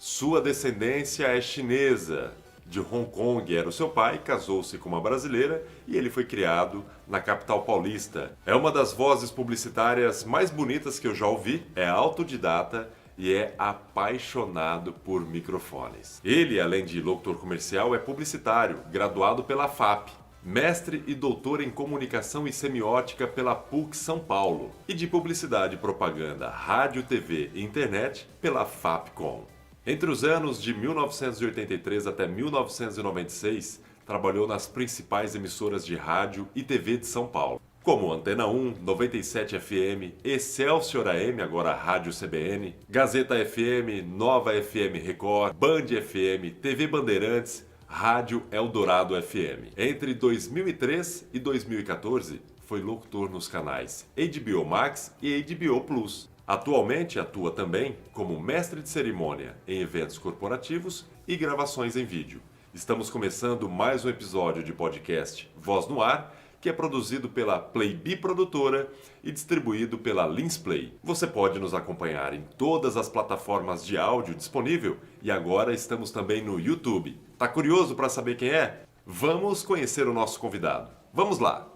Sua descendência é chinesa. De Hong Kong era o seu pai, casou-se com uma brasileira e ele foi criado na capital paulista. É uma das vozes publicitárias mais bonitas que eu já ouvi, é autodidata e é apaixonado por microfones. Ele, além de locutor comercial, é publicitário, graduado pela FAP, mestre e doutor em comunicação e semiótica pela PUC São Paulo e de publicidade e propaganda, rádio, TV e internet pela FAPCom. Entre os anos de 1983 até 1996, trabalhou nas principais emissoras de rádio e TV de São Paulo, como Antena 1, 97 FM, Excelsior AM, agora Rádio CBN, Gazeta FM, Nova FM Record, Band FM, TV Bandeirantes, Rádio Eldorado FM. Entre 2003 e 2014, foi locutor nos canais HBO Max e HBO Plus. Atualmente atua também como mestre de cerimônia em eventos corporativos e gravações em vídeo. Estamos começando mais um episódio de podcast Voz no Ar, que é produzido pela Playbee Produtora e distribuído pela Linsplay. Você pode nos acompanhar em todas as plataformas de áudio disponível e agora estamos também no YouTube. Tá curioso para saber quem é? Vamos conhecer o nosso convidado. Vamos lá!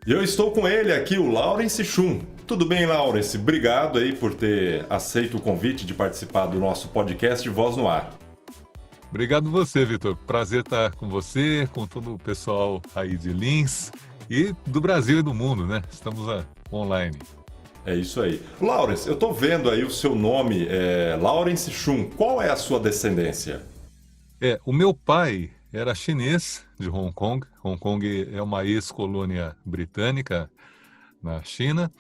E eu estou com ele aqui, o Laurence Chum. Tudo bem, Laurence? Obrigado aí por ter aceito o convite de participar do nosso podcast Voz no Ar. Obrigado você, Vitor. Prazer estar com você, com todo o pessoal aí de Lins e do Brasil e do mundo, né? Estamos online. É isso aí. Laurence, eu estou vendo aí o seu nome, Laurence Chum. Qual é a sua descendência? O meu pai era chinês de Hong Kong. Hong Kong é uma ex-colônia britânica na China.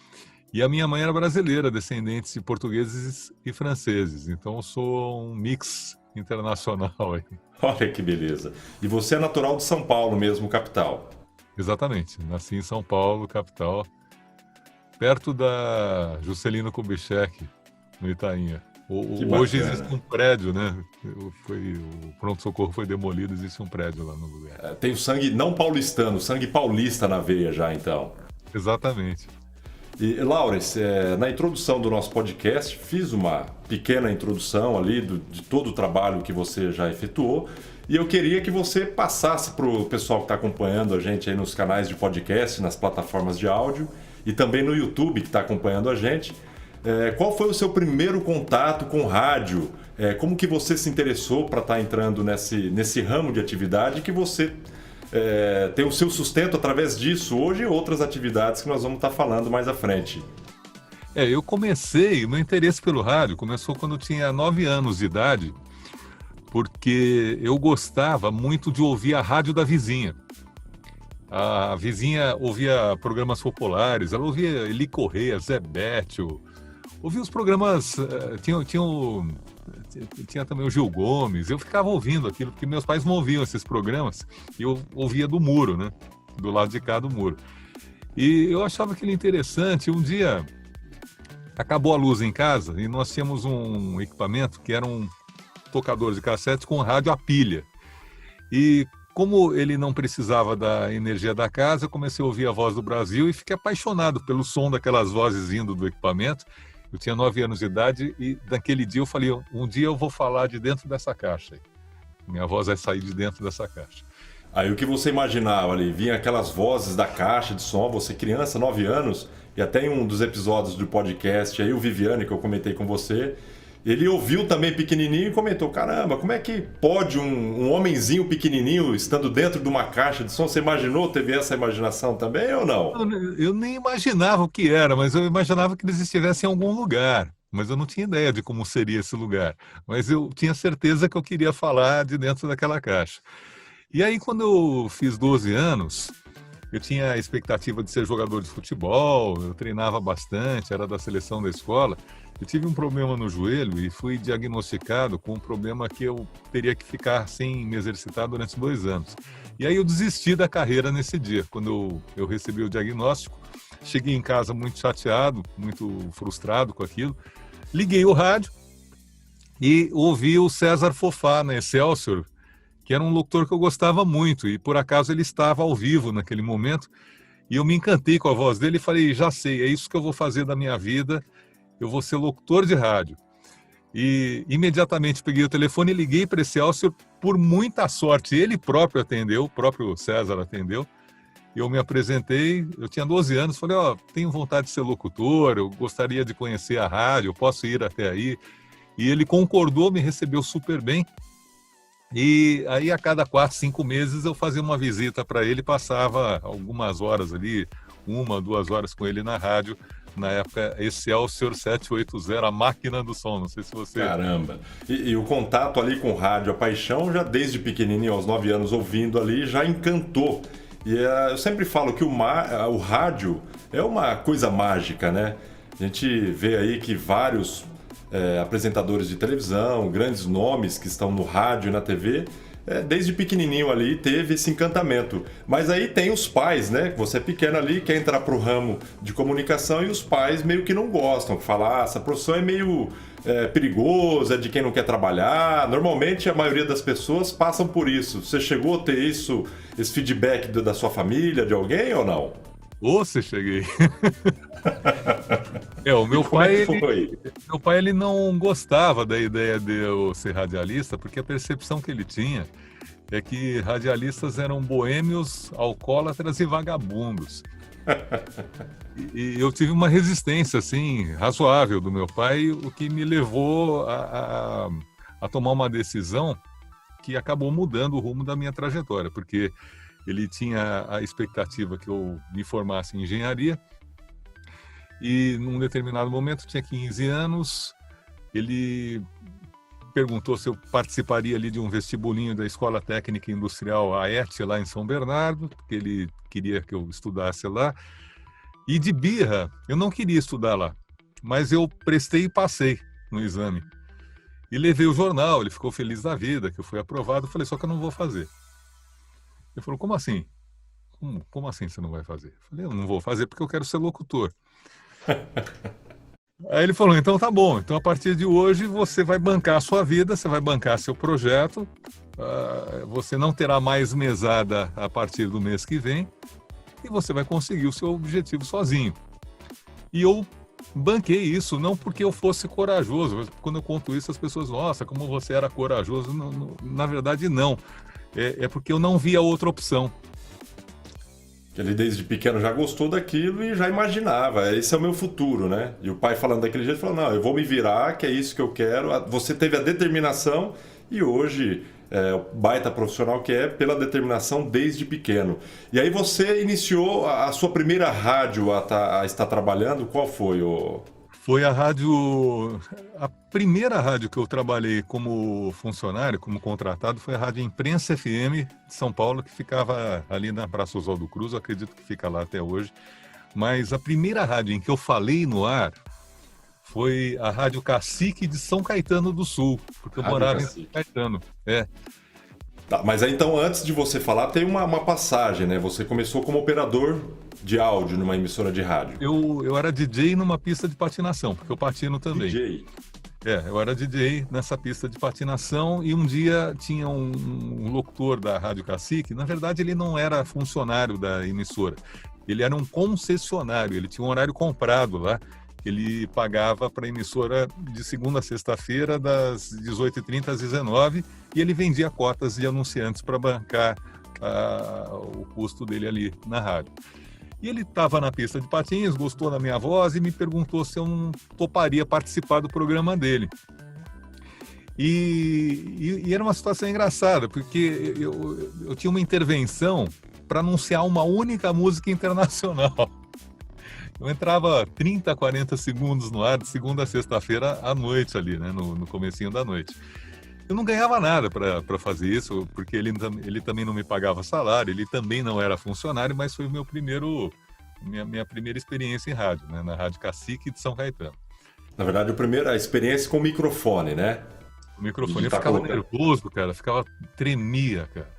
E a minha mãe era brasileira, descendente de portugueses e franceses. Então eu sou um mix internacional aí. Olha que beleza. E você é natural de São Paulo mesmo, capital? Exatamente. Nasci em São Paulo, capital, perto da Juscelino Kubitschek, no Itainha. Hoje existe um prédio, né? O pronto-socorro foi demolido, existe um prédio lá no lugar. Tem o sangue não paulistano, sangue paulista na veia já, então. Exatamente. E, Laurence, na introdução do nosso podcast, fiz uma pequena introdução ali de todo o trabalho que você já efetuou e eu queria que você passasse para o pessoal que está acompanhando a gente aí nos canais de podcast, nas plataformas de áudio e também no YouTube que está acompanhando a gente. Qual foi o seu primeiro contato com rádio? Como que você se interessou para estar entrando nesse ramo de atividade que você tem o seu sustento através disso hoje e outras atividades que nós vamos estar falando mais à frente? Eu comecei, o meu interesse pelo rádio começou quando eu tinha 9 anos de idade, porque eu gostava muito de ouvir a rádio da vizinha. A vizinha ouvia programas populares, ela ouvia Eli Corrêa, Zé Béttio, ouvia os programas, tinha também o Gil Gomes, eu ficava ouvindo aquilo, porque meus pais não ouviam esses programas, e eu ouvia do muro, né? Do lado de cá do muro. E eu achava aquilo interessante. Um dia, acabou a luz em casa, e nós tínhamos um equipamento que era um tocador de cassete com rádio a pilha. E como ele não precisava da energia da casa, eu comecei a ouvir a Voz do Brasil e fiquei apaixonado pelo som daquelas vozes vindo do equipamento. Eu tinha 9 anos de idade e naquele dia eu falei, um dia eu vou falar de dentro dessa caixa. Minha voz vai sair de dentro dessa caixa. Aí o que você imaginava ali? Vinha aquelas vozes da caixa de som, você criança, 9 anos, e até em um dos episódios do podcast, aí o Viviane, que eu comentei com você, ele ouviu também pequenininho e comentou, caramba, como é que pode um homenzinho pequenininho estando dentro de uma caixa de som? Você imaginou, teve essa imaginação também ou não? Eu nem imaginava o que era, mas eu imaginava que eles estivessem em algum lugar. Mas eu não tinha ideia de como seria esse lugar. Mas eu tinha certeza que eu queria falar de dentro daquela caixa. E aí, quando eu fiz 12 anos, eu tinha a expectativa de ser jogador de futebol, eu treinava bastante, era da seleção da escola. Eu tive um problema no joelho e fui diagnosticado com um problema que eu teria que ficar sem me exercitar durante 2 anos. E aí eu desisti da carreira nesse dia, quando eu recebi o diagnóstico. Cheguei em casa muito chateado, muito frustrado com aquilo. Liguei o rádio e ouvi o César Fofá na Excelsior, que era um locutor que eu gostava muito, e por acaso ele estava ao vivo naquele momento, e eu me encantei com a voz dele e falei, já sei, é isso que eu vou fazer da minha vida, eu vou ser locutor de rádio. E imediatamente peguei o telefone e liguei para esse Excelsior, por muita sorte, ele próprio atendeu, o próprio César atendeu, eu me apresentei, eu tinha 12 anos, falei, tenho vontade de ser locutor, eu gostaria de conhecer a rádio, eu posso ir até aí. E ele concordou, me recebeu super bem. E aí, a cada 4, 5 meses, eu fazia uma visita para ele, passava algumas horas ali, 1, 2 horas com ele na rádio, na época Excelsior 780, a máquina do som, não sei se você... Caramba! E o contato ali com o rádio, a paixão, já desde pequenininho, aos 9 anos, ouvindo ali, já encantou. E eu sempre falo que o rádio é uma coisa mágica, né? A gente vê aí que vários apresentadores de televisão, grandes nomes que estão no rádio e na TV, desde pequenininho ali teve esse encantamento. Mas aí tem os pais, né? Você é pequeno ali, quer entrar pro ramo de comunicação e os pais meio que não gostam, que falam, essa profissão é meio perigosa, é de quem não quer trabalhar. Normalmente a maioria das pessoas passam por isso. Você chegou a ter esse feedback da sua família, de alguém ou não? Você cheguei. O meu pai ele não gostava da ideia de eu ser radialista, porque a percepção que ele tinha é que radialistas eram boêmios, alcoólatras e vagabundos. E eu tive uma resistência assim razoável do meu pai, o que me levou a tomar uma decisão que acabou mudando o rumo da minha trajetória, porque ele tinha a expectativa que eu me formasse em engenharia e num determinado momento, tinha 15 anos, ele perguntou se eu participaria ali de um vestibulinho da Escola Técnica Industrial AET, lá em São Bernardo, porque ele queria que eu estudasse lá. E de birra, eu não queria estudar lá, mas eu prestei e passei no exame. E levei o jornal, ele ficou feliz da vida, que eu fui aprovado. Eu falei, só que eu não vou fazer. Ele falou, como assim? Como assim você não vai fazer? Eu falei, eu não vou fazer porque eu quero ser locutor. Aí ele falou, então tá bom, então a partir de hoje você vai bancar a sua vida, você vai bancar seu projeto, você não terá mais mesada a partir do mês que vem e você vai conseguir o seu objetivo sozinho. E eu banquei isso, não porque eu fosse corajoso, mas quando eu conto isso as pessoas, nossa, como você era corajoso, na verdade não, é porque eu não via outra opção. Ele desde pequeno já gostou daquilo e já imaginava, esse é o meu futuro, né? E o pai falando daquele jeito, falou, não, eu vou me virar, que é isso que eu quero. Você teve a determinação e hoje o baita profissional que é pela determinação desde pequeno. E aí você iniciou a sua primeira rádio a estar trabalhando, qual foi? Foi a primeira rádio que eu trabalhei como funcionário, como contratado, foi a Rádio Imprensa FM de São Paulo, que ficava ali na Praça Oswaldo Cruz, eu acredito que fica lá até hoje. Mas a primeira rádio em que eu falei no ar foi a Rádio Cacique de São Caetano do Sul, porque eu morava em São Caetano. Tá, mas aí então, antes de você falar, tem uma passagem, né? Você começou como operador de áudio numa emissora de rádio. Eu era DJ numa pista de patinação, porque eu patino também. DJ? Eu era DJ nessa pista de patinação e um dia tinha um locutor da Rádio Cacique, na verdade ele não era funcionário da emissora, ele era um concessionário, ele tinha um horário comprado lá, ele pagava para a emissora de segunda a sexta-feira, das 18h30 às 19h, e ele vendia cotas de anunciantes para bancar o custo dele ali na rádio. E ele estava na pista de patins, gostou da minha voz e me perguntou se eu não toparia participar do programa dele. E era uma situação engraçada, porque eu tinha uma intervenção para anunciar uma única música internacional. Eu entrava 30, 40 segundos no ar de segunda a sexta-feira à noite ali, né, no comecinho da noite. Eu não ganhava nada para fazer isso, porque ele também não me pagava salário, ele também não era funcionário, mas foi minha primeira experiência em rádio, né, na Rádio Cacique de São Caetano. Na verdade, a experiência com o microfone, né? O microfone, eu ficava nervoso, cara, tremia, cara.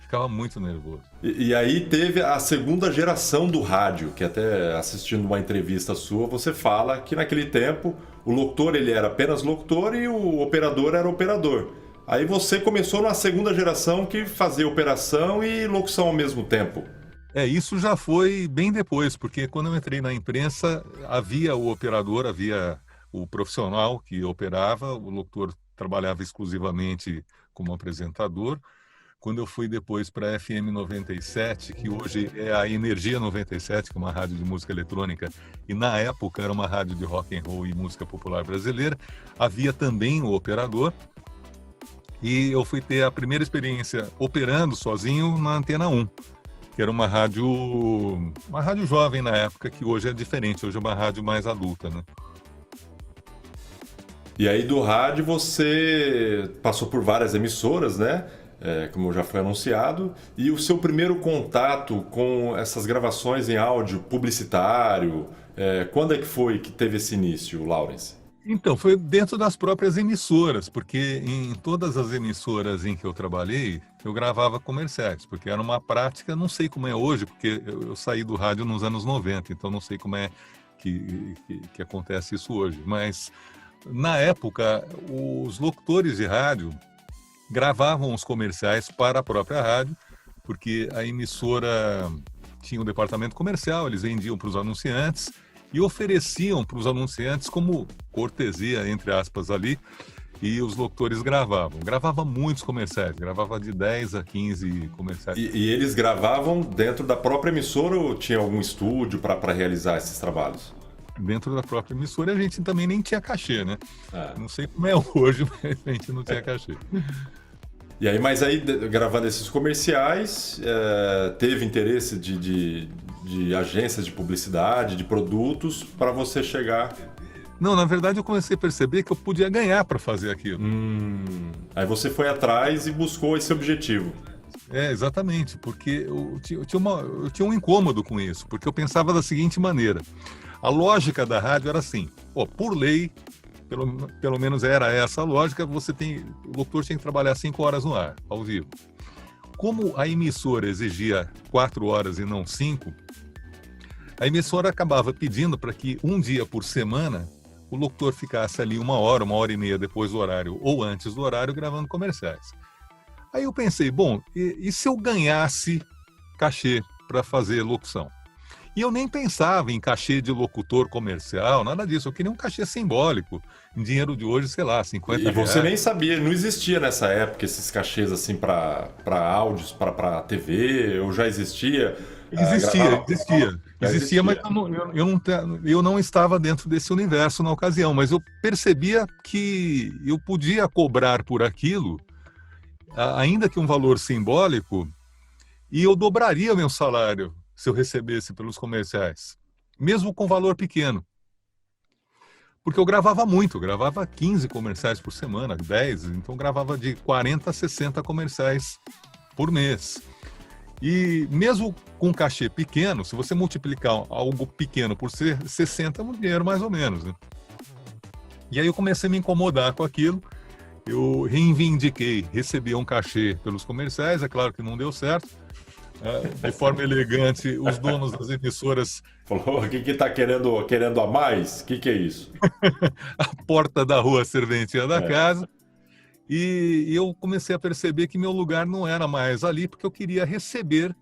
ficava muito nervoso. E aí teve a segunda geração do rádio, que até assistindo uma entrevista sua, você fala que naquele tempo o locutor ele era apenas locutor e o operador era operador. Aí você começou na segunda geração que fazia operação e locução ao mesmo tempo. Isso já foi bem depois, porque quando eu entrei na imprensa, havia o operador, havia o profissional que operava, o locutor trabalhava exclusivamente como apresentador. Quando eu fui depois para a FM 97, que hoje é a Energia 97, que é uma rádio de música eletrônica, e na época era uma rádio de rock and roll e música popular brasileira, havia também o operador. E eu fui ter a primeira experiência operando sozinho na Antena 1, que era uma rádio jovem na época, que hoje é diferente, hoje é uma rádio mais adulta, né? E aí do rádio você passou por várias emissoras, né? Como já foi anunciado, e o seu primeiro contato com essas gravações em áudio publicitário, quando é que foi que teve esse início, Laurence? Então, foi dentro das próprias emissoras, porque em todas as emissoras em que eu trabalhei, eu gravava comerciais, porque era uma prática, não sei como é hoje, porque eu saí do rádio nos anos 90, então não sei como é que acontece isso hoje, mas na época, os locutores de rádio gravavam os comerciais para a própria rádio, porque a emissora tinha um departamento comercial, eles vendiam para os anunciantes e ofereciam para os anunciantes como cortesia, entre aspas, ali, e os locutores gravavam. Gravava muitos comerciais, gravava de 10 a 15 comerciais. E eles gravavam dentro da própria emissora ou tinha algum estúdio para realizar esses trabalhos? Dentro da própria emissora a gente também nem tinha cachê, né? Não sei como é hoje, mas a gente não tinha cachê. E aí, mas aí, gravando esses comerciais, teve interesse de agências de publicidade, de produtos, para você chegar... Não, na verdade eu comecei a perceber que eu podia ganhar para fazer aquilo. Aí você foi atrás e buscou esse objetivo. Exatamente, porque eu tinha um incômodo com isso, porque eu pensava da seguinte maneira: a lógica da rádio era assim, por lei, pelo menos era essa a lógica, o locutor tinha que trabalhar 5 horas no ar, ao vivo. Como a emissora exigia 4 horas e não 5, a emissora acabava pedindo para que um dia por semana o locutor ficasse ali 1 hora e meia depois do horário ou antes do horário gravando comerciais. Aí eu pensei, bom, e se eu ganhasse cachê para fazer locução? E eu nem pensava em cachê de locutor comercial, nada disso. Eu queria um cachê simbólico, em dinheiro de hoje, sei lá, 50 reais. E você nem sabia, não existia nessa época esses cachês assim para áudios, para TV, ou já existia? Existia, mas eu não estava dentro desse universo na ocasião. Mas eu percebia que eu podia cobrar por aquilo, ainda que um valor simbólico, e eu dobraria meu salário se eu recebesse pelos comerciais, mesmo com valor pequeno. Porque eu gravava muito, eu gravava 15 comerciais por semana, 10, então eu gravava de 40 a 60 comerciais por mês. E mesmo com cachê pequeno, se você multiplicar algo pequeno por 60, é um dinheiro mais ou menos, né? E aí eu comecei a me incomodar com aquilo, eu reivindiquei, recebi um cachê pelos comerciais, é claro que não deu certo. De forma elegante, os donos das emissoras... Falou, o que tá querendo a mais? O que é isso? A porta da rua, a serventia da casa. E eu comecei a perceber que meu lugar não era mais ali, porque eu queria receber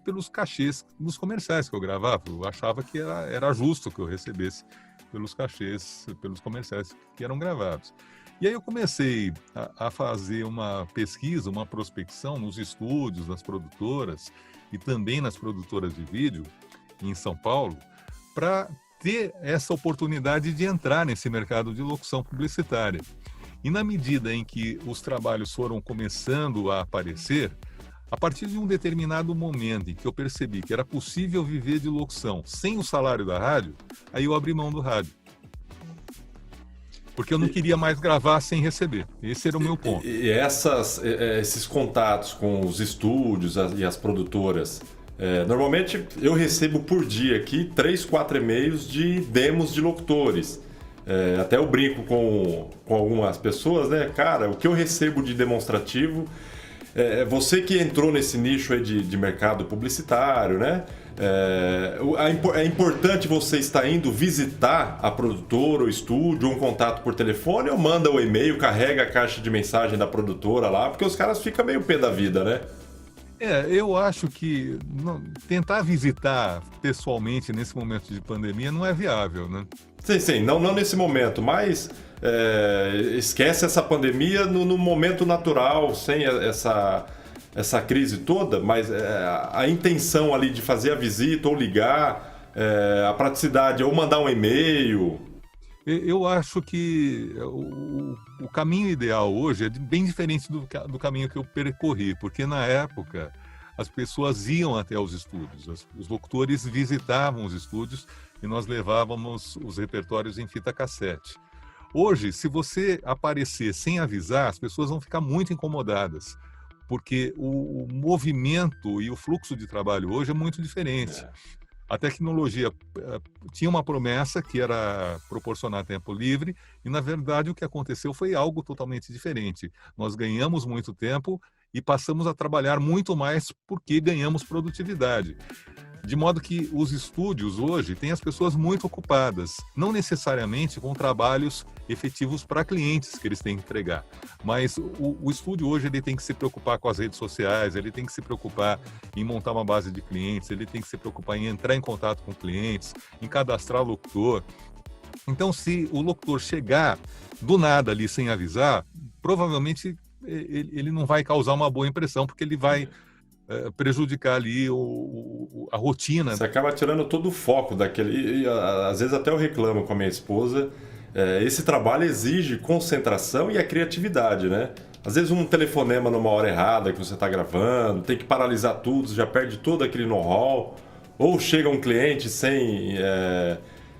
pelos cachês dos comerciais que eu gravava. Eu achava que era justo que eu recebesse pelos cachês, pelos comerciais que eram gravados. E aí eu comecei a fazer uma pesquisa, uma prospecção nos estúdios, nas produtoras e também nas produtoras de vídeo em São Paulo, para ter essa oportunidade de entrar nesse mercado de locução publicitária. E na medida em que os trabalhos foram começando a aparecer, a partir de um determinado momento em que eu percebi que era possível viver de locução sem o salário da rádio, aí eu abri mão do rádio. Porque eu não queria mais gravar sem receber. Esse era o meu ponto. E esses contatos com os estúdios e as produtoras, normalmente eu recebo por dia aqui 3, 4 e-mails de demos de locutores. Até eu brinco com algumas pessoas, né? Cara, o que eu recebo de demonstrativo Você que entrou nesse nicho aí de mercado publicitário, né? É importante você estar indo visitar a produtora, o estúdio, um contato por telefone, ou manda o e-mail, carrega a caixa de mensagem da produtora lá, porque os caras ficam meio pé da vida, né? Eu acho que tentar visitar pessoalmente nesse momento de pandemia não é viável, né? Sim, não nesse momento, mas esquece essa pandemia no momento natural, sem essa crise toda, mas a intenção ali de fazer a visita ou ligar, a praticidade, ou mandar um e-mail. Eu acho que o caminho ideal hoje é bem diferente do caminho que eu percorri, porque na época as pessoas iam até os estúdios, os locutores visitavam os estúdios e nós levávamos os repertórios em fita cassete. Hoje, se você aparecer sem avisar, as pessoas vão ficar muito incomodadas, porque o movimento e o fluxo de trabalho hoje é muito diferente. A tecnologia tinha uma promessa que era proporcionar tempo livre e, na verdade, o que aconteceu foi algo totalmente diferente. Nós ganhamos muito tempo e passamos a trabalhar muito mais porque ganhamos produtividade. De modo que os estúdios hoje têm as pessoas muito ocupadas, não necessariamente com trabalhos efetivos para clientes que eles têm que entregar, mas o estúdio hoje ele tem que se preocupar com as redes sociais, ele tem que se preocupar em montar uma base de clientes, ele tem que se preocupar em entrar em contato com clientes, em cadastrar o locutor. Então, se o locutor chegar do nada ali sem avisar, provavelmente ele não vai causar uma boa impressão, porque ele vai prejudicar ali a rotina. Você acaba tirando todo o foco daquele. E, às vezes até eu reclamo com a minha esposa. Esse trabalho exige concentração e a criatividade, né? Às vezes um telefonema numa hora errada que você está gravando, tem que paralisar tudo, você já perde todo aquele know-how. Ou chega um cliente sem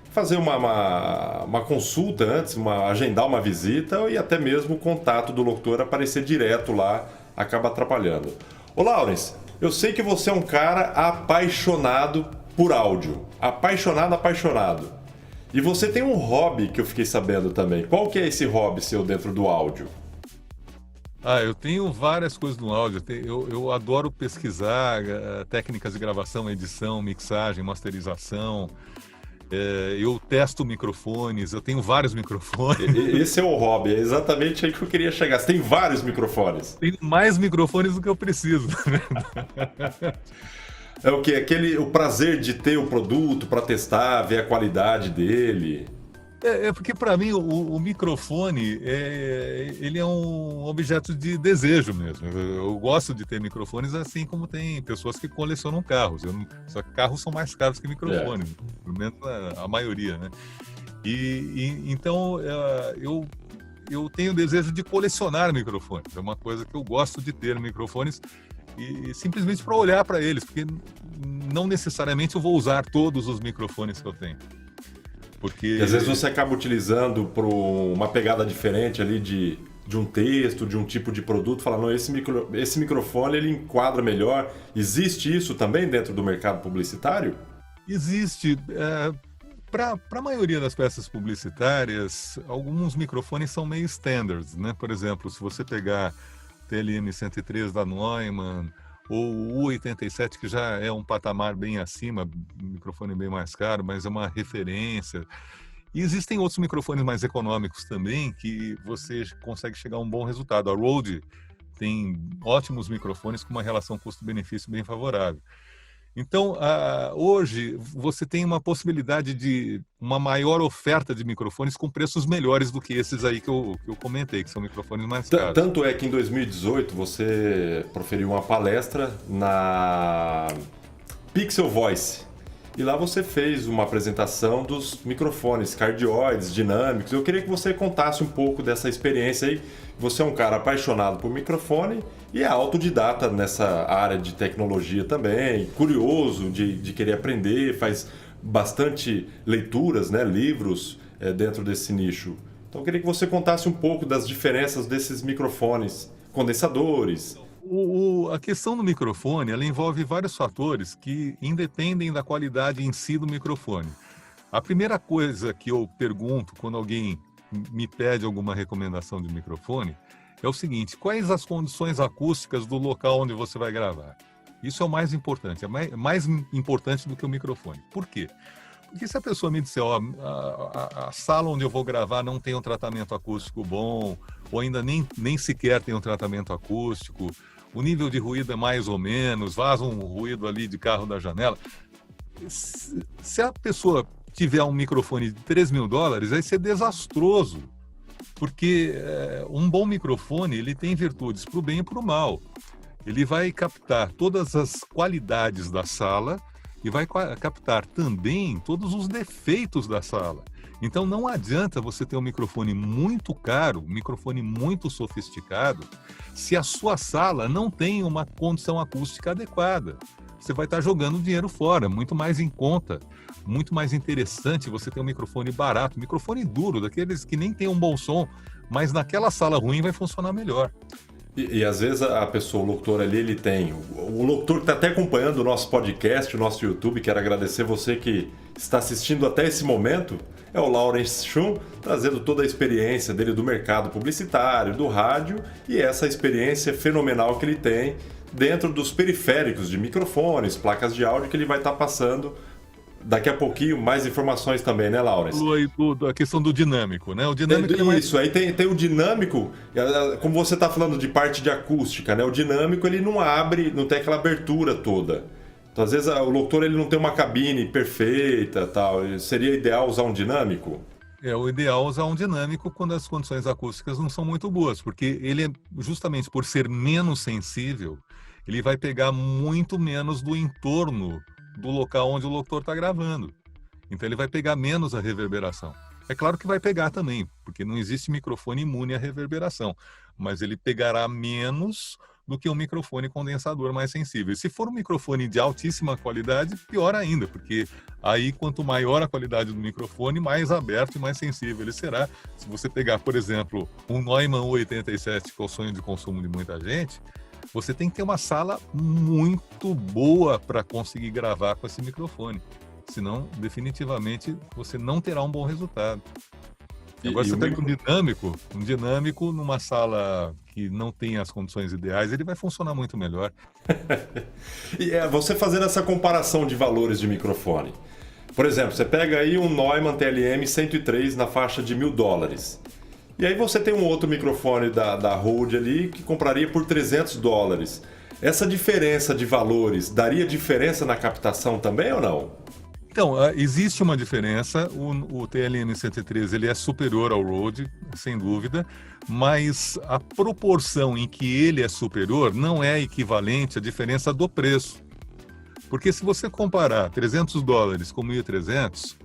fazer uma consulta antes, agendar uma visita, e até mesmo o contato do locutor aparecer direto lá acaba atrapalhando. Ô Laurens, eu sei que você é um cara apaixonado por áudio. Apaixonado. E você tem um hobby que eu fiquei sabendo também. Qual que é esse hobby seu dentro do áudio? Eu tenho várias coisas no áudio. Eu adoro pesquisar técnicas de gravação, edição, mixagem, masterização. Eu testo microfones, eu tenho vários microfones. Esse é o hobby, é exatamente aí que eu queria chegar. Você tem vários microfones. Tenho mais microfones do que eu preciso. É o quê? O prazer de ter o produto para testar, ver a qualidade dele. Porque para mim o microfone ele é um objeto de desejo mesmo. Eu gosto de ter microfones, assim como tem pessoas que colecionam carros. Só que carros são mais caros que microfones, pelo menos a maioria, né? Então eu tenho o desejo de colecionar microfones. É uma coisa que eu gosto de ter microfones e simplesmente para olhar para eles, porque não necessariamente eu vou usar todos os microfones que eu tenho. Porque... E às vezes você acaba utilizando por uma pegada diferente ali de um texto, de um tipo de produto, falando, não, esse microfone ele enquadra melhor. Existe isso também dentro do mercado publicitário? Existe. Para a maioria das peças publicitárias, alguns microfones são meio standards, né? Por exemplo, se você pegar o TLM-103 da Neumann, ou o U87, que já é um patamar bem acima, um microfone bem mais caro, mas é uma referência. E existem outros microfones mais econômicos também, que você consegue chegar a um bom resultado. A Rode tem ótimos microfones com uma relação custo-benefício bem favorável. Então, hoje, você tem uma possibilidade de uma maior oferta de microfones com preços melhores do que esses aí que eu comentei, que são microfones mais caros. Tanto é que em 2018 você proferiu uma palestra na Pixel Voice. E lá você fez uma apresentação dos microfones cardioides, dinâmicos. Eu queria que você contasse um pouco dessa experiência aí. Você é um cara apaixonado por microfone e é autodidata nessa área de tecnologia também, curioso de querer aprender, faz bastante leituras, né, livros dentro desse nicho. Então eu queria que você contasse um pouco das diferenças desses microfones condensadores. A questão do microfone, ela envolve vários fatores que independem da qualidade em si do microfone. A primeira coisa que eu pergunto quando alguém me pede alguma recomendação de microfone é o seguinte: quais as condições acústicas do local onde você vai gravar? Isso é o mais importante, é mais importante do que o microfone. Por quê? Porque se a pessoa me disser, ó, a sala onde eu vou gravar não tem um tratamento acústico bom, ou ainda nem sequer tem um tratamento acústico, o nível de ruído é mais ou menos, vaza um ruído ali de carro da janela. Se a pessoa tiver um microfone de $3.000, vai ser desastroso. Porque um bom microfone, ele tem virtudes para o bem e para o mal. Ele vai captar todas as qualidades da sala e vai captar também todos os defeitos da sala. Então não adianta você ter um microfone muito caro, um microfone muito sofisticado, se a sua sala não tem uma condição acústica adequada. Você vai estar jogando dinheiro fora, muito mais em conta, muito mais interessante você ter um microfone barato, microfone duro, daqueles que nem tem um bom som, mas naquela sala ruim vai funcionar melhor. E às vezes a pessoa, o locutor ali, ele tem... O locutor que está até acompanhando o nosso podcast, o nosso YouTube, quero agradecer você que está assistindo até esse momento, é o Lawrence Schum, trazendo toda a experiência dele do mercado publicitário, do rádio, e essa experiência fenomenal que ele tem dentro dos periféricos de microfones, placas de áudio que ele vai estar passando. Daqui a pouquinho, mais informações também, né, Lawrence? A questão do dinâmico, né? O dinâmico Isso, aí tem o dinâmico, como você está falando de parte de acústica, né? O dinâmico, ele não abre, não tem aquela abertura toda. Então, às vezes, o locutor ele não tem uma cabine perfeita, tal. Seria ideal usar um dinâmico? O ideal é usar um dinâmico quando as condições acústicas não são muito boas, porque ele, justamente por ser menos sensível, ele vai pegar muito menos do entorno do local onde o locutor está gravando. Então ele vai pegar menos a reverberação. É claro que vai pegar também, porque não existe microfone imune à reverberação, mas ele pegará menos do que um microfone condensador mais sensível. E se for um microfone de altíssima qualidade, pior ainda, porque aí quanto maior a qualidade do microfone, mais aberto e mais sensível ele será. Se você pegar, por exemplo, um Neumann 87, que é o sonho de consumo de muita gente, você tem que ter uma sala muito boa para conseguir gravar com esse microfone. Senão, definitivamente, você não terá um bom resultado. Agora, você pega um dinâmico numa sala que não tem as condições ideais, ele vai funcionar muito melhor. E você fazendo essa comparação de valores de microfone. Por exemplo, você pega aí um Neumann TLM 103 na faixa de $1.000. E aí você tem um outro microfone da Rode ali que compraria por $300. Essa diferença de valores daria diferença na captação também ou não? Então, existe uma diferença. O TLM-103 ele é superior ao Rode, sem dúvida, mas a proporção em que ele é superior não é equivalente à diferença do preço. Porque se você comparar $300 com 1.300,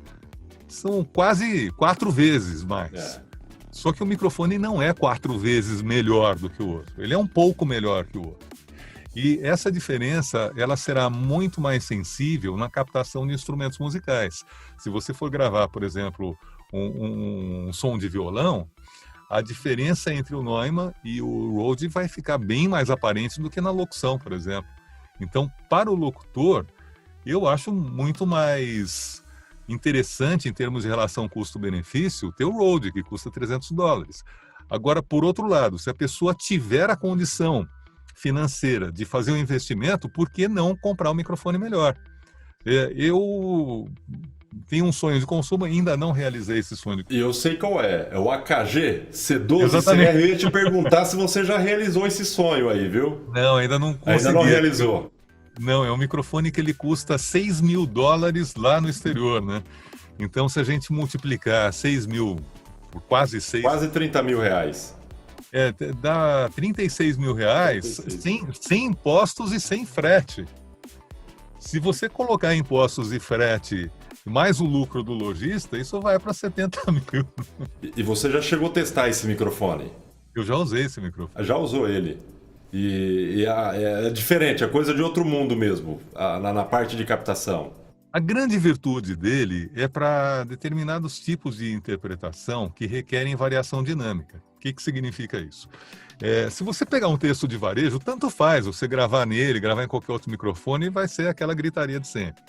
são quase 4 vezes mais. Só que o microfone não é 4 vezes melhor do que o outro. Ele é um pouco melhor que o outro. E essa diferença, ela será muito mais sensível na captação de instrumentos musicais. Se você for gravar, por exemplo, um som de violão, a diferença entre o Neumann e o Rode vai ficar bem mais aparente do que na locução, por exemplo. Então, para o locutor, eu acho muito mais interessante em termos de relação custo-benefício ter o Rode, que custa $300. Agora, por outro lado, se a pessoa tiver a condição financeira de fazer um investimento, por que não comprar um microfone melhor? Eu tenho um sonho de consumo, ainda não realizei esse sonho. E eu sei qual é o AKG C12CR. Eu ia te perguntar se você já realizou esse sonho aí, viu? Não, ainda não consegui. Ainda não realizou. Não, é um microfone que ele custa $6.000 lá no exterior, né? Então, se a gente multiplicar 6.000 por quase 6... Quase R$30.000. Dá R$36.000 sem impostos e sem frete. Se você colocar impostos e frete mais o lucro do lojista, isso vai para 70 mil. E você já chegou a testar esse microfone? Eu já usei esse microfone. Já usou ele. E é diferente, é coisa de outro mundo mesmo, na parte de captação. A grande virtude dele é para determinados tipos de interpretação que requerem variação dinâmica. O que significa isso? Se você pegar um texto de varejo, tanto faz você gravar nele, gravar em qualquer outro microfone, vai ser aquela gritaria de sempre.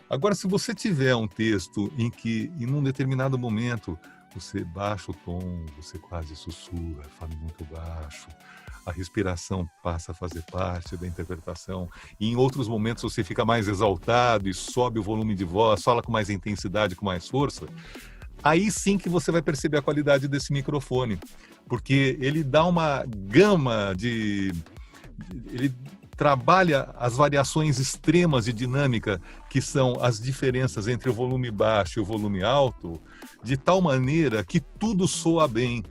Agora, se você tiver um texto em que, em um determinado momento, você baixa o tom, você quase sussurra, fala muito baixo. A respiração passa a fazer parte da interpretação. E em outros momentos você fica mais exaltado e sobe o volume de voz, fala com mais intensidade, com mais força. Aí sim que você vai perceber a qualidade desse microfone, porque ele dá uma gama ele trabalha as variações extremas de dinâmica, que são as diferenças entre o volume baixo e o volume alto, de tal maneira que tudo soa bem.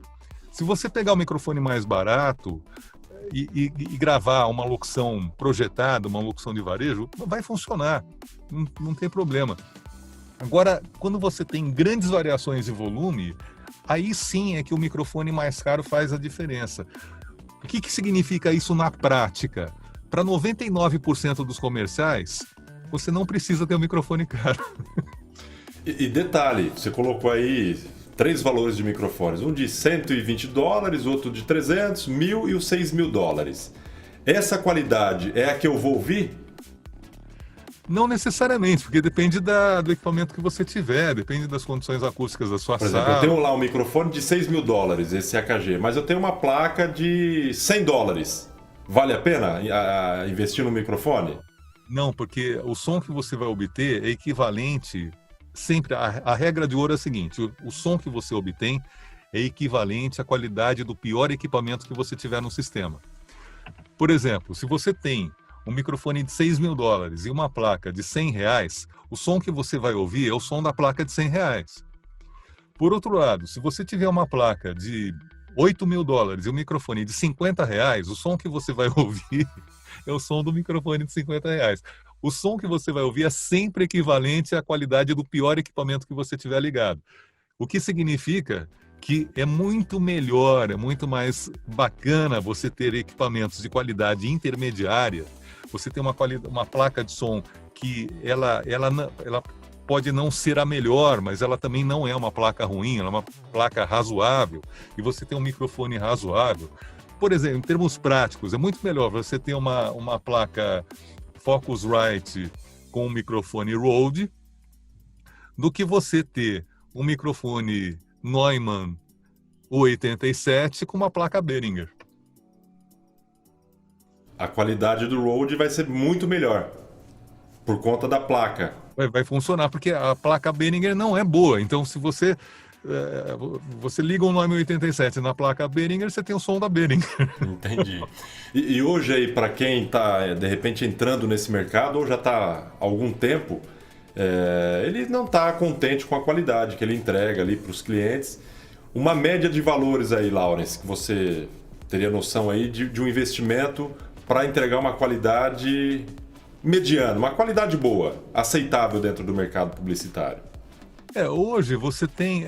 Se você pegar o microfone mais barato e gravar uma locução projetada, uma locução de varejo, vai funcionar, não tem problema. Agora, quando você tem grandes variações de volume, aí sim é que o microfone mais caro faz a diferença. O que significa isso na prática? Para 99% dos comerciais, você não precisa ter um microfone caro. E detalhe, você colocou aí 3 valores de microfones, um de $120, outro de 300, 1.000 e os $6.000. Essa qualidade é a que eu vou ouvir? Não necessariamente, porque depende do equipamento que você tiver, depende das condições acústicas da sua Por sala. exemplo, eu tenho lá um microfone de $6.000, esse AKG, mas eu tenho uma placa de $100. Vale a pena investir no microfone? Não, porque o som que você vai obter é equivalente, sempre, a regra de ouro é a seguinte, o som que você obtém é equivalente à qualidade do pior equipamento que você tiver no sistema. Por exemplo, se você tem um microfone de $6.000 e uma placa de R$100, o som que você vai ouvir é o som da placa de R$100. Por outro lado, se você tiver uma placa de $8.000 e um microfone de R$50, o som que você vai ouvir é o som do microfone de R$50. O som que você vai ouvir é sempre equivalente à qualidade do pior equipamento que você tiver ligado. O que significa que é muito melhor, é muito mais bacana você ter equipamentos de qualidade intermediária. Você tem uma placa de som que ela pode não ser a melhor, mas ela também não é uma placa ruim, ela é uma placa razoável, e você tem um microfone razoável. Por exemplo, em termos práticos, é muito melhor você ter uma placa Focusrite com um microfone Rode do que você ter um microfone Neumann 87 com uma placa Behringer. A qualidade do Rode vai ser muito melhor por conta da placa. Vai funcionar, porque a placa Behringer não é boa. Então, se você liga um Neumann 87 na placa Behringer, você tem o som da Behringer. Entendi. E hoje aí, para quem está, de repente, entrando nesse mercado, ou já está há algum tempo, ele não está contente com a qualidade que ele entrega ali para os clientes. Uma média de valores aí, Laurence, que você teria noção aí de um investimento para entregar uma qualidade mediana, uma qualidade boa, aceitável dentro do mercado publicitário. Hoje você tem...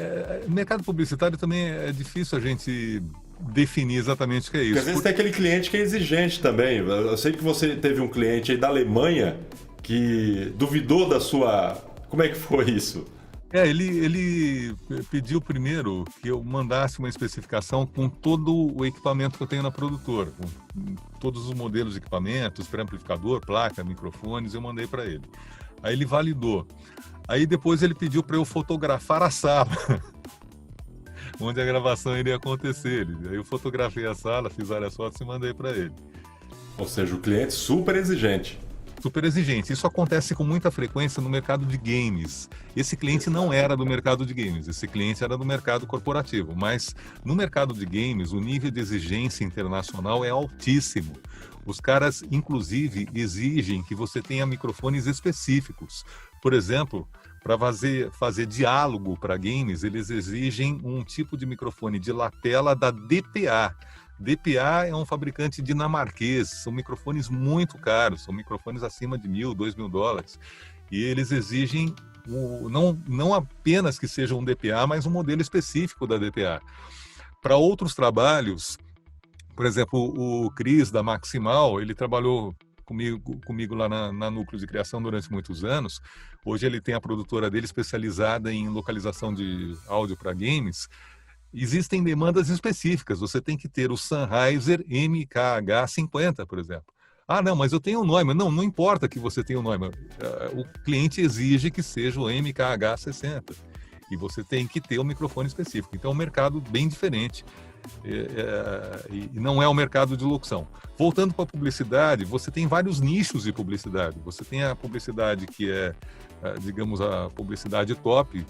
mercado publicitário também é difícil a gente definir exatamente o que é isso. Porque às vezes tem aquele cliente que é exigente também. Eu sei que você teve um cliente aí da Alemanha que duvidou da sua... Como é que foi isso? Ele pediu primeiro que eu mandasse uma especificação com todo o equipamento que eu tenho na produtora, com todos os modelos de equipamentos, pré-amplificador, placa, microfones, eu mandei para ele. Aí ele validou. Aí depois ele pediu para eu fotografar a sala, onde a gravação iria acontecer. Aí eu fotografei a sala, fiz várias fotos e mandei para ele. Ou seja, o cliente super exigente. Super exigente. Isso acontece com muita frequência no mercado de games. Esse cliente não era do mercado de games, esse cliente era do mercado corporativo. Mas no mercado de games, o nível de exigência internacional é altíssimo. Os caras, inclusive, exigem que você tenha microfones específicos. Por exemplo, para fazer diálogo para games, eles exigem um tipo de microfone de lapela da DPA. DPA é um fabricante dinamarquês, são microfones muito caros, são microfones acima de $1.000, $2.000. E eles exigem não apenas que seja um DPA, mas um modelo específico da DPA. Para outros trabalhos, por exemplo, o Cris da Maximal, ele trabalhou comigo lá na Núcleo de Criação durante muitos anos. Hoje ele tem a produtora dele especializada em localização de áudio para games. Existem demandas específicas. Você tem que ter o Sennheiser MKH50, por exemplo. Ah, não, mas eu tenho o Neumann. Não importa que você tenha o Neumann. O cliente exige que seja o MKH60. e você tem que ter um microfone específico. Então é um mercado bem diferente e não é um mercado de locução. Voltando para a publicidade, você tem vários nichos de publicidade. Você tem a publicidade que é, digamos, a publicidade top,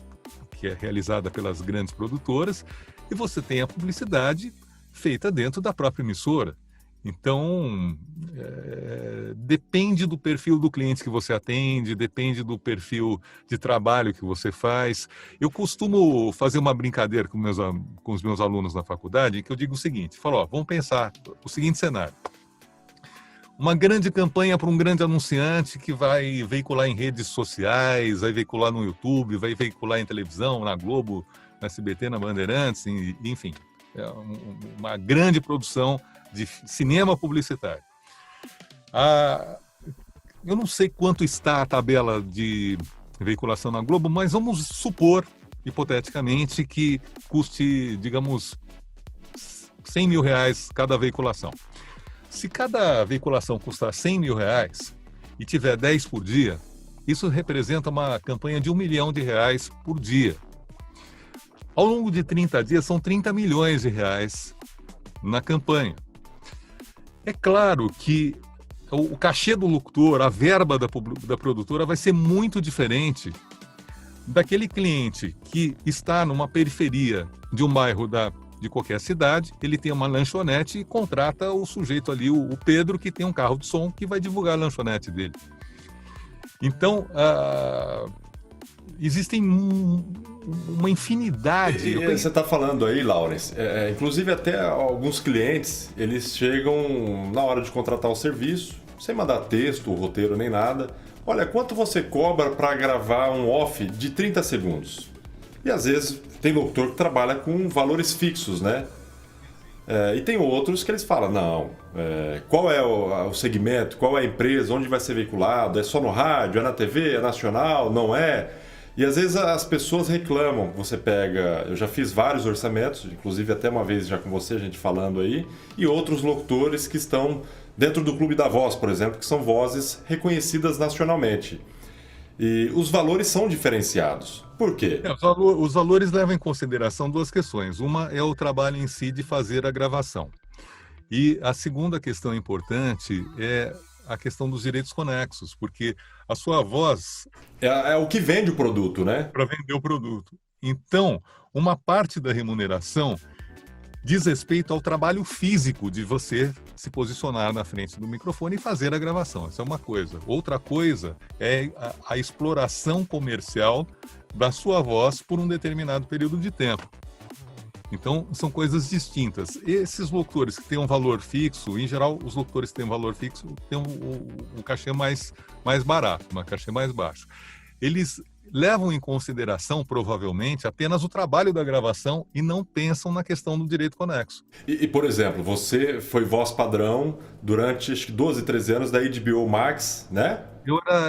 que é realizada pelas grandes produtoras, e você tem a publicidade feita dentro da própria emissora. Então, depende do perfil do cliente que você atende, depende do perfil de trabalho que você faz. Eu costumo fazer uma brincadeira com os meus alunos na faculdade, em que eu digo o seguinte, falo, vamos pensar o seguinte cenário. Uma grande campanha para um grande anunciante que vai veicular em redes sociais, vai veicular no YouTube, vai veicular em televisão, na Globo, na SBT, na Bandeirantes, enfim. É uma grande produção de cinema publicitário. Eu não sei quanto está a tabela de veiculação na Globo, mas vamos supor, hipoteticamente, que custe, digamos, R$100 mil cada veiculação. Se cada veiculação custar R$100 mil e tiver 10 por dia, isso representa uma campanha de R$1 milhão por dia. Ao longo de 30 dias, são R$30 milhões na campanha. É claro que o cachê do locutor, a verba da produtora vai ser muito diferente daquele cliente que está numa periferia de um bairro de qualquer cidade, ele tem uma lanchonete e contrata o sujeito ali, o Pedro, que tem um carro de som que vai divulgar a lanchonete dele. Então, existem uma infinidade. Você está falando aí, Laurence, inclusive até alguns clientes, eles chegam na hora de contratar o serviço, sem mandar texto, roteiro, nem nada. Olha, quanto você cobra para gravar um off de 30 segundos? E às vezes tem locutor que trabalha com valores fixos, né? E tem outros que eles falam, não, qual é o segmento, qual é a empresa, onde vai ser veiculado, é só no rádio, é na TV, é nacional, não é? E às vezes as pessoas reclamam, você pega, eu já fiz vários orçamentos, inclusive até uma vez já com você, a gente falando aí, e outros locutores que estão dentro do Clube da Voz, por exemplo, que são vozes reconhecidas nacionalmente. E os valores são diferenciados. Por quê? Os valores levam em consideração duas questões. Uma é o trabalho em si de fazer a gravação. E a segunda questão importante é a questão dos direitos conexos, porque a sua voz... É o que vende o produto, né? Para vender o produto. Então, uma parte da remuneração diz respeito ao trabalho físico de você se posicionar na frente do microfone e fazer a gravação. Essa é uma coisa. Outra coisa é a exploração comercial da sua voz por um determinado período de tempo. Então, são coisas distintas. Esses locutores que têm um valor fixo, em geral, os locutores que têm um valor fixo têm um cachê mais barato, um cachê mais baixo. Eles levam em consideração, provavelmente, apenas o trabalho da gravação e não pensam na questão do direito conexo. E por exemplo, você foi voz padrão durante, acho que 12, 13 anos da HBO Max, né?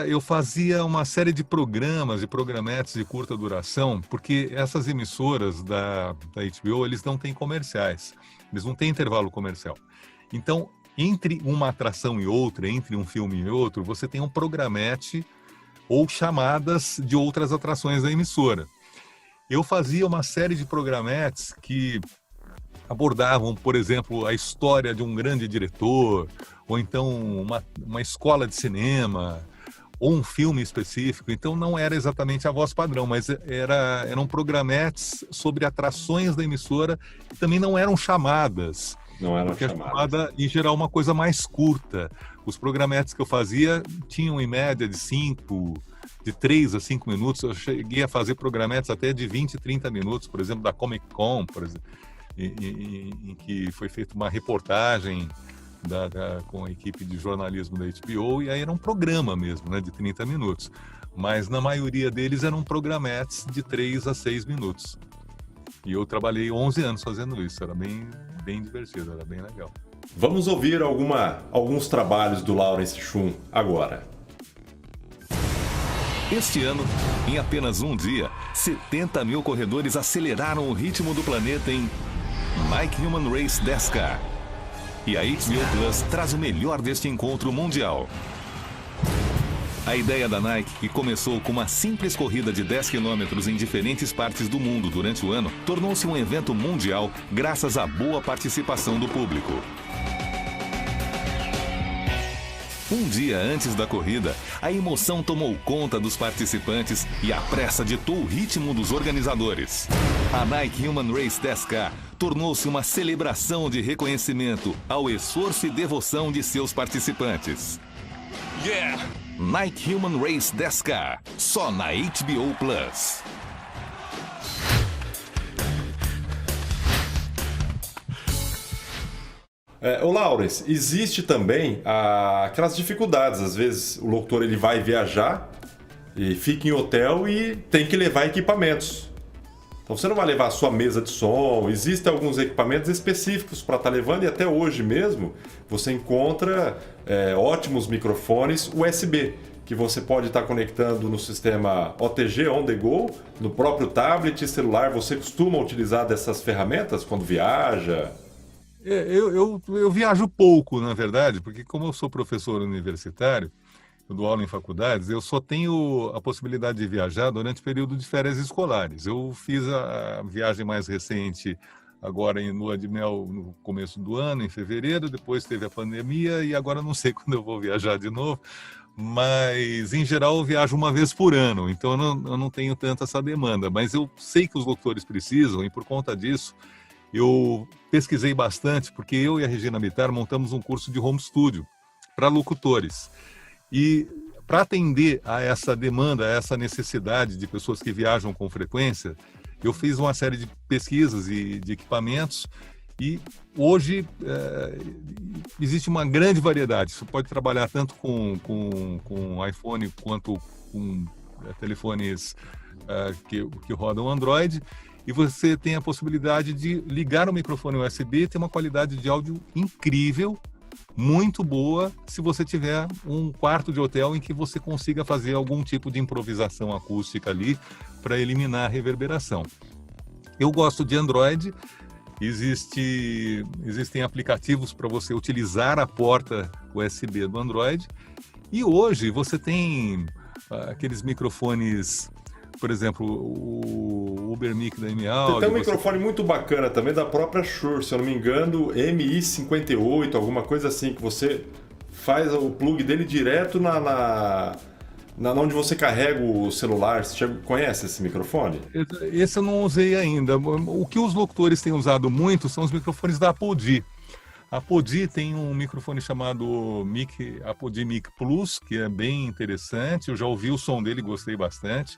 Eu fazia uma série de programas e programetes de curta duração, porque essas emissoras da HBO, eles não têm comerciais, eles não têm intervalo comercial. Então, entre uma atração e outra, entre um filme e outro, você tem um programete ou chamadas de outras atrações da emissora. Eu fazia uma série de programetes que abordavam, por exemplo, a história de um grande diretor, ou então uma escola de cinema, ou um filme específico. Então não era exatamente a voz padrão, mas eram programetes sobre atrações da emissora, que também não eram chamadas. Não eram porque chamadas. A chamada, em geral, é uma coisa mais curta. Os programetes que eu fazia tinham em média de 3 a 5 minutos. Eu cheguei a fazer programetes até de 20, 30 minutos, por exemplo, da Comic Con, por exemplo, em que foi feita uma reportagem com a equipe de jornalismo da HBO, e aí era um programa mesmo, né, de 30 minutos. Mas na maioria deles eram programetes de 3 a 6 minutos. E eu trabalhei 11 anos fazendo isso, era bem divertido, era bem legal. Vamos ouvir alguns trabalhos do Laurence Shum agora. Este ano, em apenas um dia, 70 mil corredores aceleraram o ritmo do planeta em Nike Human Race 10K. E a HBO Plus traz o melhor deste encontro mundial. A ideia da Nike, que começou com uma simples corrida de 10 quilômetros em diferentes partes do mundo durante o ano, tornou-se um evento mundial graças à boa participação do público. Um dia antes da corrida, a emoção tomou conta dos participantes e a pressa ditou o ritmo dos organizadores. A Nike Human Race 10K tornou-se uma celebração de reconhecimento ao esforço e devoção de seus participantes. Nike Human Race 10K, só na HBO Plus. Ô Laurens, existe também aquelas dificuldades. Às vezes o locutor ele vai viajar e fica em hotel e tem que levar equipamentos. Então você não vai levar a sua mesa de som. Existem alguns equipamentos específicos para estar levando e até hoje mesmo você encontra ótimos microfones USB que você pode estar conectando no sistema OTG On The Go, no próprio tablet e celular. Você costuma utilizar dessas ferramentas quando viaja? Eu viajo pouco, na verdade, porque como eu sou professor universitário, eu dou aula em faculdades, eu só tenho a possibilidade de viajar durante o período de férias escolares. Eu fiz a viagem mais recente agora em lua de mel no começo do ano, em fevereiro, depois teve a pandemia e agora não sei quando eu vou viajar de novo, mas em geral eu viajo uma vez por ano, então eu não tenho tanta essa demanda, mas eu sei que os locutores precisam e por conta disso eu pesquisei bastante, porque eu e a Regina Bittar montamos um curso de home studio para locutores. E para atender a essa demanda, a essa necessidade de pessoas que viajam com frequência, eu fiz uma série de pesquisas e de equipamentos e hoje existe uma grande variedade. Você pode trabalhar tanto com iPhone quanto com telefones que rodam Android. E você tem a possibilidade de ligar o microfone USB e ter uma qualidade de áudio incrível, muito boa, se você tiver um quarto de hotel em que você consiga fazer algum tipo de improvisação acústica ali para eliminar a reverberação. Eu gosto de Android, existem aplicativos para você utilizar a porta USB do Android e hoje você tem aqueles microfones. Por exemplo, o Ubermic da M-Audio. Tem um microfone muito bacana também da própria Shure, se eu não me engano, MI58, alguma coisa assim, que você faz o plug dele direto na onde você carrega o celular. Você conhece esse microfone? Esse eu não usei ainda. O que os locutores têm usado muito são os microfones da Apodi. A Apodi tem um microfone chamado Apodi Mic Plus, que é bem interessante. Eu já ouvi o som dele, gostei bastante.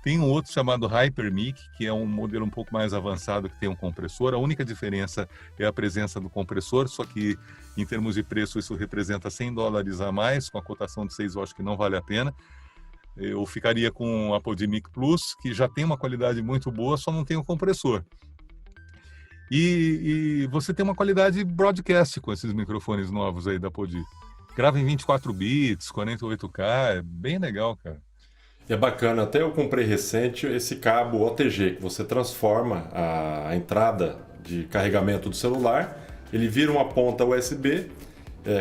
Tem um outro chamado HyperMic, que é um modelo um pouco mais avançado, que tem um compressor. A única diferença é a presença do compressor, só que em termos de preço isso representa $100 a mais, com a cotação de 6 eu acho que não vale a pena. Eu ficaria com a Apodi Mic Plus, que já tem uma qualidade muito boa, só não tem o compressor. E você tem uma qualidade broadcast com esses microfones novos aí da Apodi. Grava em 24 bits, 48K, é bem legal, cara. E é bacana, até eu comprei recente esse cabo OTG, que você transforma a entrada de carregamento do celular, ele vira uma ponta USB.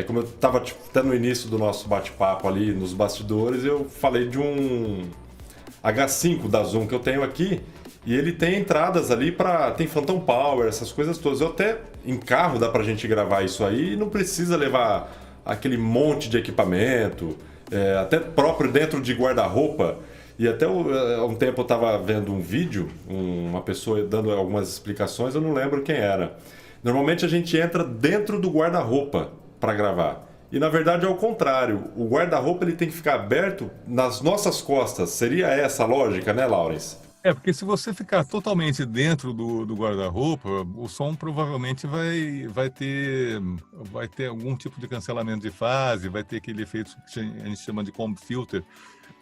Como eu estava até no início do nosso bate-papo ali nos bastidores, eu falei de um H5 da Zoom que eu tenho aqui, e ele tem entradas ali tem Phantom Power, essas coisas todas. Eu até em carro dá pra gente gravar isso aí e não precisa levar aquele monte de equipamento. Até próprio dentro de guarda-roupa. E até há um tempo eu estava vendo um vídeo, uma pessoa dando algumas explicações, eu não lembro quem era. Normalmente a gente entra dentro do guarda-roupa para gravar. E na verdade é o contrário. O guarda-roupa ele tem que ficar aberto nas nossas costas. Seria essa a lógica, né, Laurens? Porque se você ficar totalmente dentro do guarda-roupa, o som provavelmente vai ter algum tipo de cancelamento de fase, vai ter aquele efeito que a gente chama de comb filter,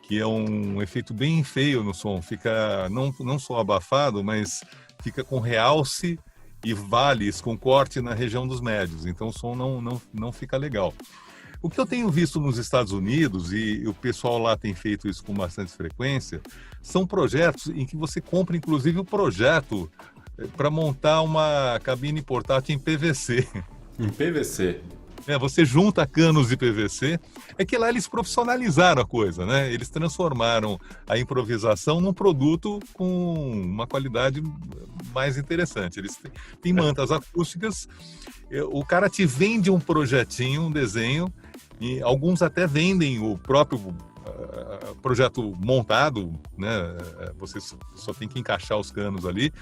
que é um efeito bem feio no som. Fica não só abafado, mas fica com realce e vales com corte na região dos médios. Então o som não fica legal. O que eu tenho visto nos Estados Unidos, e o pessoal lá tem feito isso com bastante frequência, são projetos em que você compra, inclusive, o projeto para montar uma cabine portátil em PVC. Em PVC? Você junta canos de PVC. É que lá eles profissionalizaram a coisa, né? Eles transformaram a improvisação num produto com uma qualidade mais interessante. Eles têm mantas acústicas. O cara te vende um projetinho, um desenho, e alguns até vendem o próprio projeto montado, né? Você só tem que encaixar os canos ali.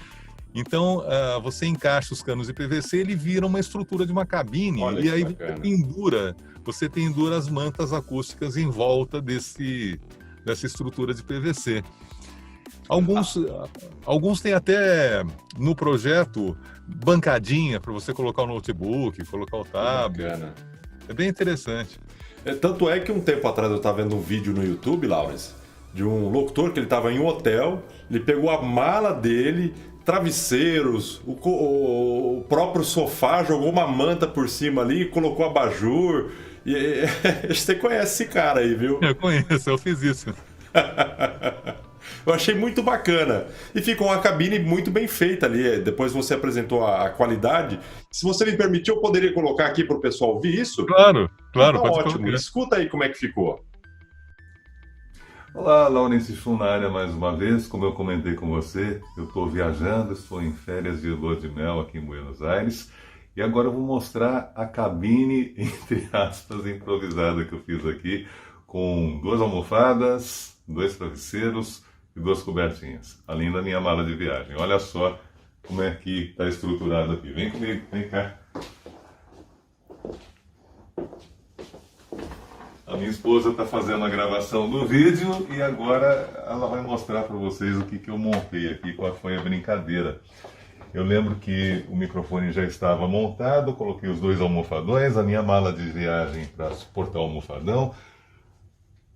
Então, você encaixa os canos de PVC, ele vira uma estrutura de uma cabine. Olha e aí bacana. você pendura as mantas acústicas em volta dessa estrutura de PVC. Alguns têm até no projeto bancadinha para você colocar o notebook, colocar o tablet. Bacana. É bem interessante. Tanto é que um tempo atrás eu estava vendo um vídeo no YouTube, Lawrence, de um locutor que ele estava em um hotel, ele pegou a mala dele, travesseiros, o próprio sofá, jogou uma manta por cima ali, colocou abajur. Você conhece esse cara aí, viu? Eu conheço, eu fiz isso. Eu achei muito bacana. E ficou uma cabine muito bem feita ali. Depois você apresentou a qualidade. Se você me permitir, eu poderia colocar aqui para o pessoal ouvir isso? Claro, Então, pode ótimo. colocar. Escuta aí como é que ficou. Olá, Lawrence Schum na área mais uma vez. Como eu comentei com você, eu estou viajando, estou em férias de lua de mel aqui em Buenos Aires. E agora eu vou mostrar a cabine, entre aspas, improvisada que eu fiz aqui, com 2 almofadas, 2 travesseiros e 2 cobertinhas, além da minha mala de viagem. Olha só como é que está estruturado aqui. Vem comigo, vem cá. A minha esposa está fazendo a gravação do vídeo e agora ela vai mostrar para vocês o que eu montei aqui, qual foi a brincadeira. Eu lembro que o microfone já estava montado, coloquei os 2 almofadões, a minha mala de viagem para suportar o almofadão,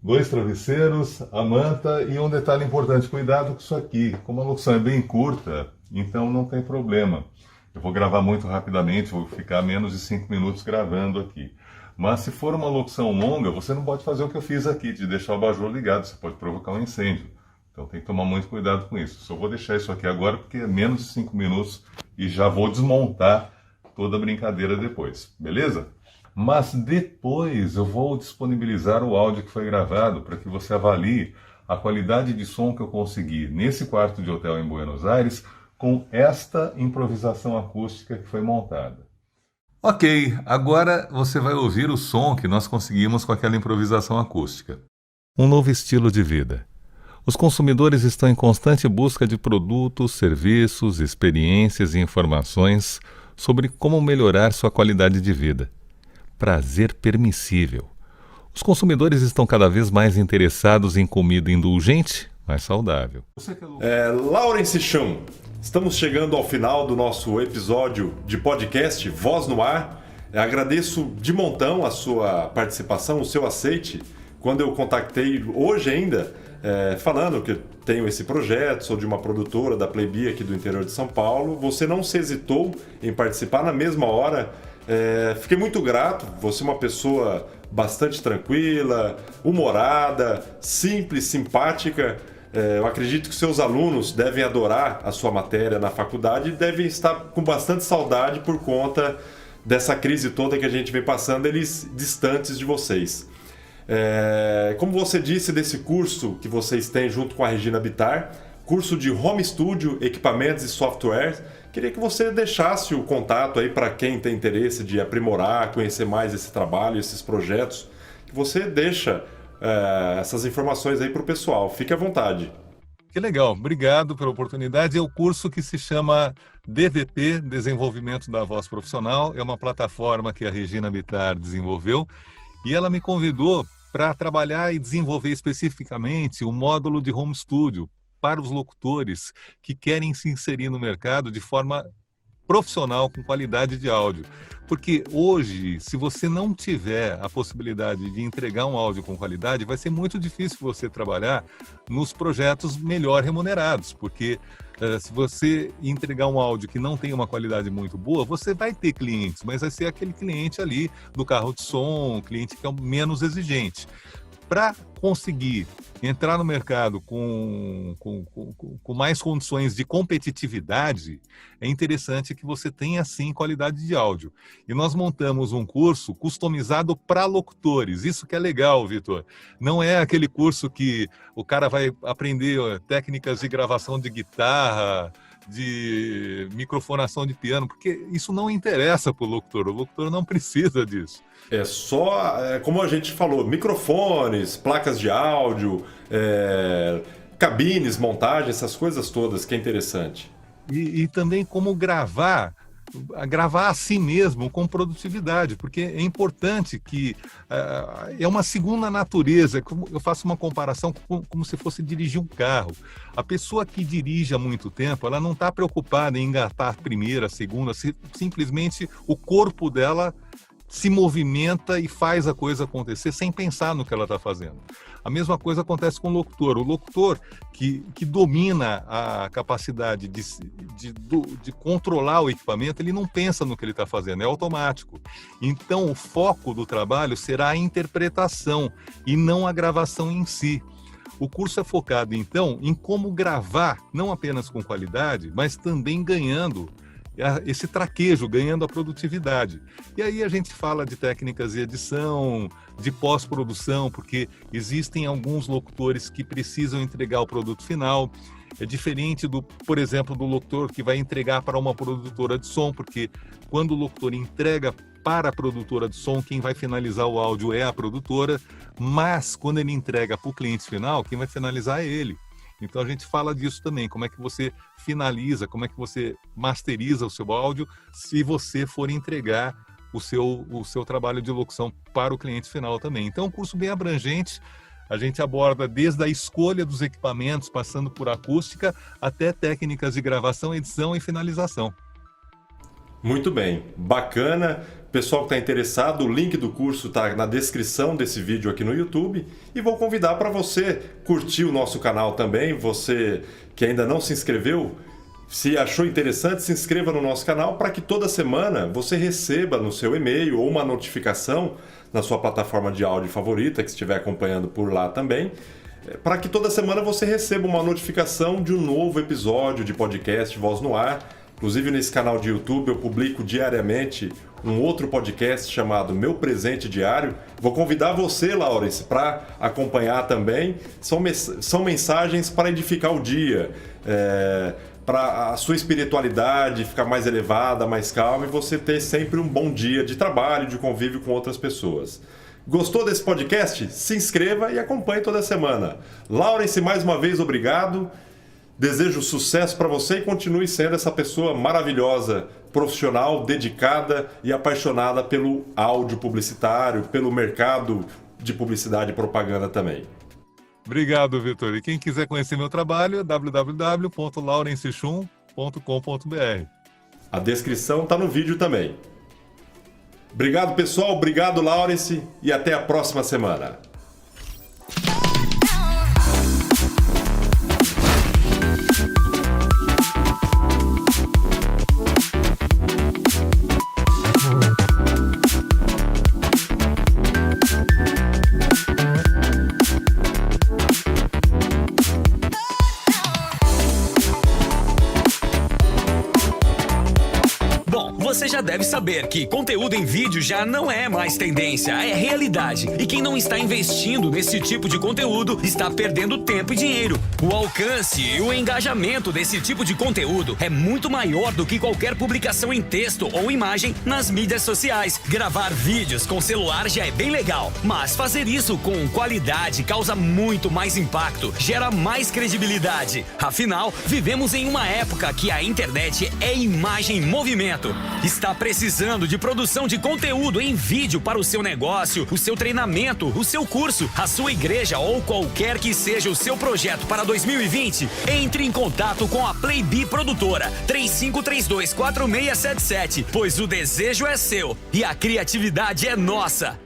2 travesseiros, a manta e um detalhe importante, cuidado com isso aqui, como a locução é bem curta, então não tem problema. Eu vou gravar muito rapidamente, vou ficar menos de 5 minutos gravando aqui. Mas se for uma locução longa, você não pode fazer o que eu fiz aqui, de deixar o abajur ligado, você pode provocar um incêndio. Então tem que tomar muito cuidado com isso. Só vou deixar isso aqui agora porque é menos de 5 minutos e já vou desmontar toda a brincadeira depois, beleza? Mas depois eu vou disponibilizar o áudio que foi gravado para que você avalie a qualidade de som que eu consegui nesse quarto de hotel em Buenos Aires com esta improvisação acústica que foi montada. Ok, agora você vai ouvir o som que nós conseguimos com aquela improvisação acústica. Um novo estilo de vida. Os consumidores estão em constante busca de produtos, serviços, experiências e informações sobre como melhorar sua qualidade de vida. Prazer permissível. Os consumidores estão cada vez mais interessados em comida indulgente, mas saudável. Lawrence Schum, estamos chegando ao final do nosso episódio de podcast Voz no Ar. Agradeço de montão a sua participação, o seu aceite. Quando eu contactei hoje ainda, falando que eu tenho esse projeto, sou de uma produtora da Playbee aqui do interior de São Paulo, você não se hesitou em participar na mesma hora. Fiquei muito grato, você é uma pessoa bastante tranquila, humorada, simples, simpática. Eu acredito que seus alunos devem adorar a sua matéria na faculdade e devem estar com bastante saudade por conta dessa crise toda que a gente vem passando, eles distantes de vocês. Como você disse desse curso que vocês têm junto com a Regina Bittar, curso de Home Studio, equipamentos e software, queria que você deixasse o contato aí para quem tem interesse de aprimorar, conhecer mais esse trabalho, esses projetos, que você deixa essas informações aí para o pessoal. Fique à vontade. Que legal, obrigado pela oportunidade. É o curso que se chama DVP, Desenvolvimento da Voz Profissional. É uma plataforma que a Regina Bittar desenvolveu e ela me convidou para trabalhar e desenvolver especificamente o módulo de Home Studio para os locutores que querem se inserir no mercado de forma profissional, com qualidade de áudio. Porque hoje, se você não tiver a possibilidade de entregar um áudio com qualidade, vai ser muito difícil você trabalhar nos projetos melhor remunerados, porque se você entregar um áudio que não tem uma qualidade muito boa, você vai ter clientes, mas vai ser aquele cliente ali do carro de som, um cliente que é menos exigente. para conseguir entrar no mercado com mais condições de competitividade, é interessante que você tenha, sim, qualidade de áudio. E nós montamos um curso customizado para locutores. Isso que é legal, Vitor. Não é aquele curso que o cara vai aprender técnicas de gravação de guitarra, de microfonação de piano, porque isso não interessa para o locutor não precisa disso. É só, como a gente falou, microfones, placas de áudio, cabines, montagem, essas coisas todas que é interessante. E também como gravar a si mesmo com produtividade, porque é importante que é uma segunda natureza. Eu faço uma comparação como se fosse dirigir um carro. A pessoa que dirige há muito tempo, ela não está preocupada em engatar a primeira, a segunda, simplesmente o corpo dela se movimenta e faz a coisa acontecer sem pensar no que ela está fazendo. A mesma coisa acontece com o locutor. O locutor que domina a capacidade de controlar o equipamento, ele não pensa no que ele está fazendo, é automático. Então, o foco do trabalho será a interpretação e não a gravação em si. O curso é focado, então, em como gravar, não apenas com qualidade, mas também ganhando esse traquejo, ganhando a produtividade. E aí a gente fala de técnicas de edição, de pós-produção, porque existem alguns locutores que precisam entregar o produto final. É diferente por exemplo, do locutor que vai entregar para uma produtora de som, porque quando o locutor entrega para a produtora de som, quem vai finalizar o áudio é a produtora, mas quando ele entrega para o cliente final, quem vai finalizar é ele. Então a gente fala disso também, como é que você finaliza, como é que você masteriza o seu áudio se você for entregar o seu trabalho de locução para o cliente final também. Então é um curso bem abrangente, a gente aborda desde a escolha dos equipamentos, passando por acústica, até técnicas de gravação, edição e finalização. Muito bem, bacana. Pessoal que está interessado, o link do curso está na descrição desse vídeo aqui no YouTube. E vou convidar para você curtir o nosso canal também. Você que ainda não se inscreveu, se achou interessante, se inscreva no nosso canal para que toda semana você receba no seu e-mail ou uma notificação na sua plataforma de áudio favorita, que estiver acompanhando por lá também, para que toda semana você receba uma notificação de um novo episódio de podcast Voz no Ar. Inclusive, nesse canal de YouTube, eu publico diariamente um outro podcast chamado Meu Presente Diário. Vou convidar você, Laurence, para acompanhar também. São mensagens para edificar o dia, para a sua espiritualidade ficar mais elevada, mais calma e você ter sempre um bom dia de trabalho, de convívio com outras pessoas. Gostou desse podcast? Se inscreva e acompanhe toda semana. Laurence, mais uma vez, obrigado. Desejo sucesso para você e continue sendo essa pessoa maravilhosa, profissional, dedicada e apaixonada pelo áudio publicitário, pelo mercado de publicidade e propaganda também. Obrigado, Vitor. E quem quiser conhecer meu trabalho é www.laurencechum.com.br. A descrição está no vídeo também. Obrigado, pessoal. Obrigado, Laurence. E até a próxima semana. Você já deve saber que conteúdo em vídeo já não é mais tendência, é realidade. E quem não está investindo nesse tipo de conteúdo está perdendo tempo e dinheiro. O alcance e o engajamento desse tipo de conteúdo é muito maior do que qualquer publicação em texto ou imagem nas mídias sociais. Gravar vídeos com celular já é bem legal, mas fazer isso com qualidade causa muito mais impacto, gera mais credibilidade. Afinal, vivemos em uma época que a internet é imagem em movimento. Está precisando de produção de conteúdo em vídeo para o seu negócio, o seu treinamento, o seu curso, a sua igreja ou qualquer que seja o seu projeto para 2020? Entre em contato com a Playbee Produtora 3532-4677, pois o desejo é seu e a criatividade é nossa.